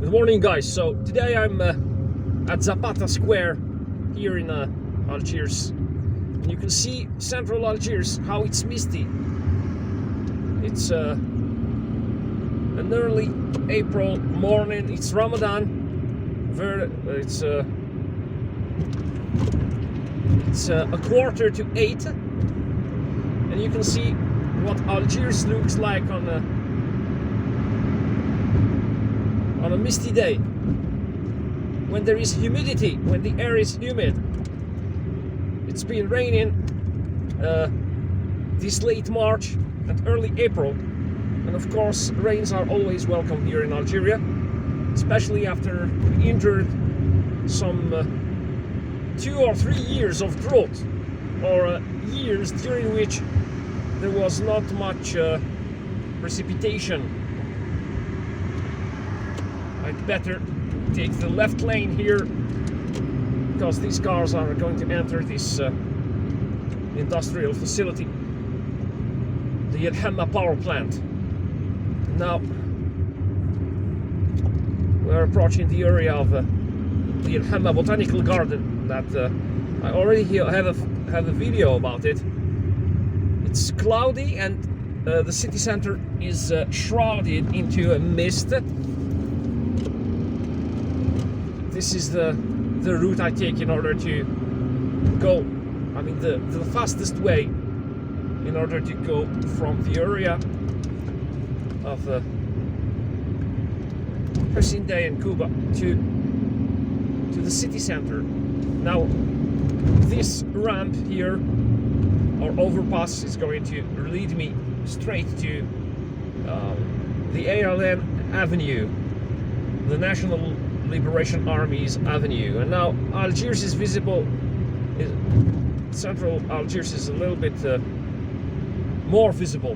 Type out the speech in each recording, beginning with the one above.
Good morning, guys. So today I'm at Zapata Square here in Algiers, and you can see Central Algiers, how it's misty. It's an early April morning. It's Ramadan. It's a 7:45, and you can see what Algiers looks like on a misty day, when there is humidity, when the air is humid. It's been raining this late March and early April, and of course rains are always welcome here in Algeria, especially after we endured some 2 or 3 years of drought, or years during which there was not much precipitation. I'd better take the left lane here, because these cars are going to enter this industrial facility, the El Hamma power plant. Now we're approaching the area of the El Hamma botanical garden that I already have a video about it. It's cloudy and the city center is shrouded into a mist. This is the route I take in order to go, the fastest way in order to go from the area of Hussein Dey and Cuba to the city center. Now this ramp here, or overpass, is going to lead me straight to the ALN Avenue, the National Liberation Army's Avenue. And now Algiers is visible. Central Algiers is a little bit more visible.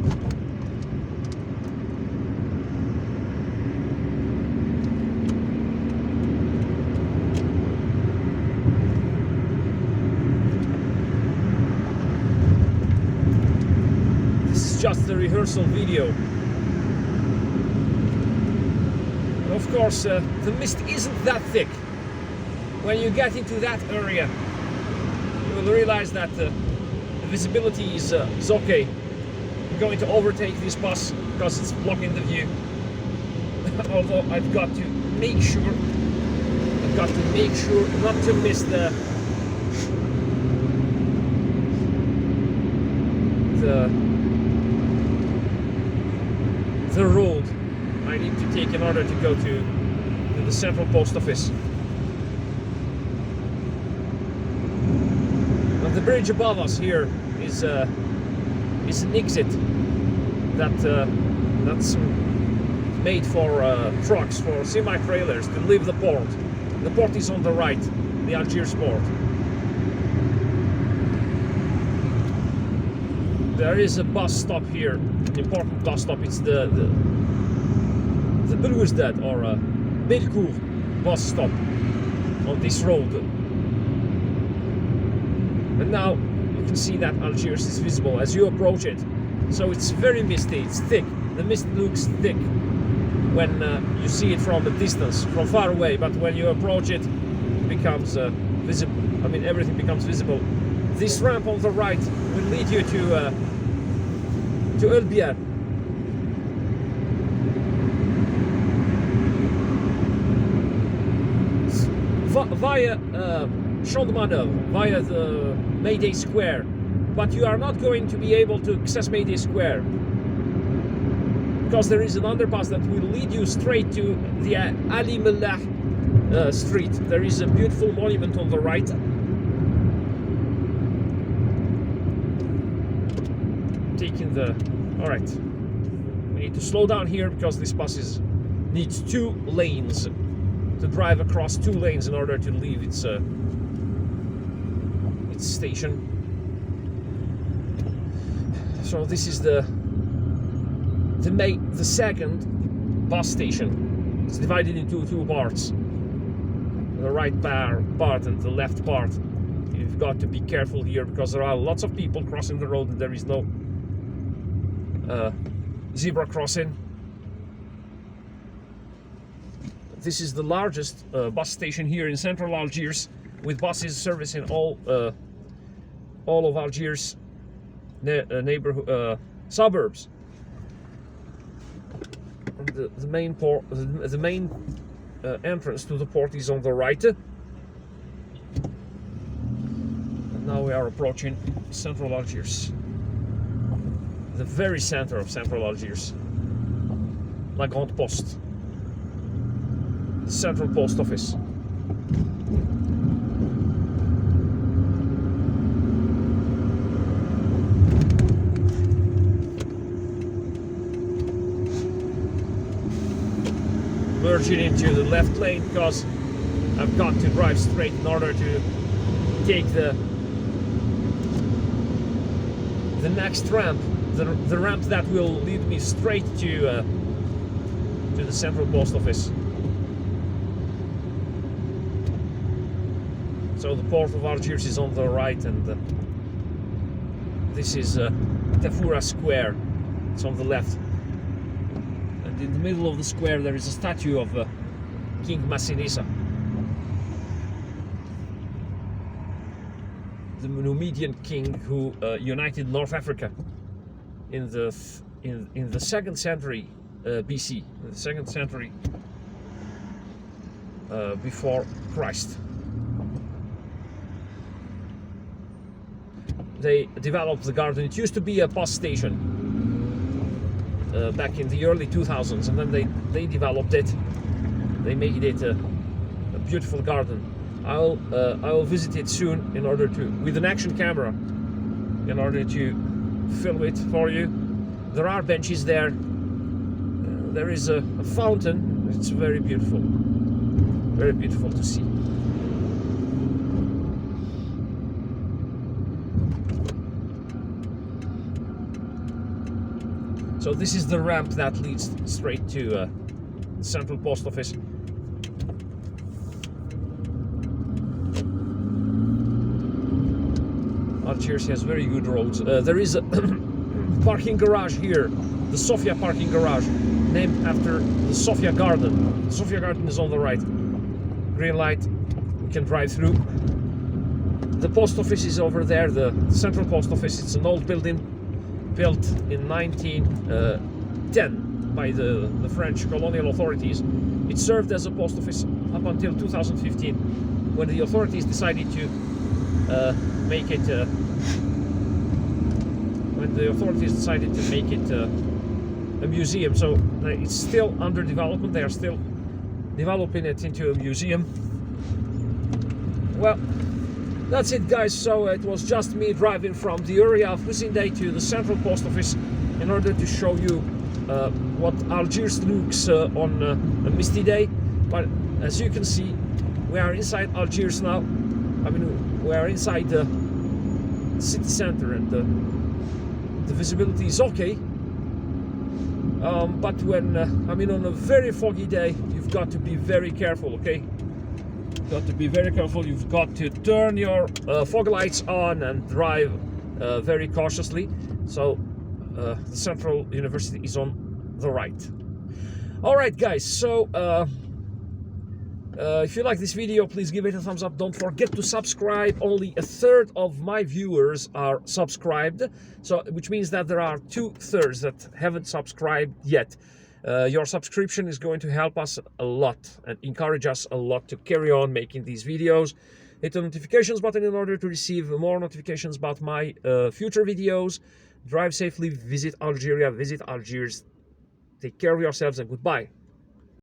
This is just the rehearsal video. Of course, the mist isn't that thick. When you get into that area, you will realize that the visibility is okay. I'm going to overtake this bus because it's blocking the view. Although I've got to make sure not to miss the road I need to take in order to go to the central post office. And the bridge above us here is an exit that's made for trucks, for semi-trailers to leave the port. The port is on the right, the Algiers port. There is a bus stop here, an important bus stop. It's the Belouzdad, or Belcourt bus stop on this road. And now you can see that Algiers is visible as you approach it. So it's very misty, it's thick. The mist looks thick when you see it from a distance, from far away, but when you approach it, it becomes visible. Everything becomes visible. This ramp on the right will lead you to El Biar. Via Champ de Manœuvre, via the Mayday Square, but you are not going to be able to access Mayday Square because there is an underpass that will lead you straight to the Ali Mellah Street. There is a beautiful monument on the right. Alright, we need to slow down here because this bus needs 2 lanes. To drive across 2 lanes in order to leave its station. So this is the second bus station. It's divided into 2 parts. The right part and the left part. You've got to be careful here because there are lots of people crossing the road and there is no zebra crossing. this is the largest bus station here in Central Algiers, with buses servicing all of Algiers neighborhood suburbs. The main port, the main entrance to the port is on the right. And now we are approaching Central Algiers, the very center of Central Algiers. La Grande Poste, the Central Post Office. Merging into the left lane because I've got to drive straight in order to take the next ramp, the ramp that will lead me straight to the Central Post Office. So the port of Algiers is on the right, and this is Tefoura Square. It's on the left. And in the middle of the square there is a statue of King Massinissa, the Numidian king who united North Africa in the 2nd century BC, the 2nd century before Christ. They developed the garden. It used to be a bus station back in the early 2000s, and then they developed it. They made it a beautiful garden. I'll visit it soon in order to, with an action camera, in order to film it for you. There are benches there. There is a fountain. It's very beautiful to see. So this is the ramp that leads straight to Central Post Office. Algiers has very good roads. There is a parking garage here, the Sofia parking garage, named after the Sofia Garden. The Sofia Garden is on the right. Green light, we can drive through. The post office is over there, the Central Post Office. It's an old building built in 1910 by the French colonial authorities. It served as a post office up until 2015, when the authorities decided to make it a museum. So it's still under development. They are still developing it into a museum. Well, that's it, guys. So it was just me driving from the area of Hussein Dey to the Central Post Office in order to show you what Algiers looks on a misty day. But as you can see, we are inside Algiers now. I mean, we are inside the city center, and the visibility is okay. But when on a very foggy day, you've got to be very careful, okay? You've got to be very careful. You've got to turn your fog lights on and drive very cautiously. So the Central University is on the right. All right, guys. So if you like this video, please give it a thumbs up. Don't forget to subscribe. Only a third of my viewers are subscribed, so which means that there are 2/3 that haven't subscribed yet. Your subscription is going to help us a lot and encourage us a lot to carry on making these videos. Hit the notifications button in order to receive more notifications about my future videos. Drive safely, visit Algeria, visit Algiers. Take care of yourselves, and goodbye.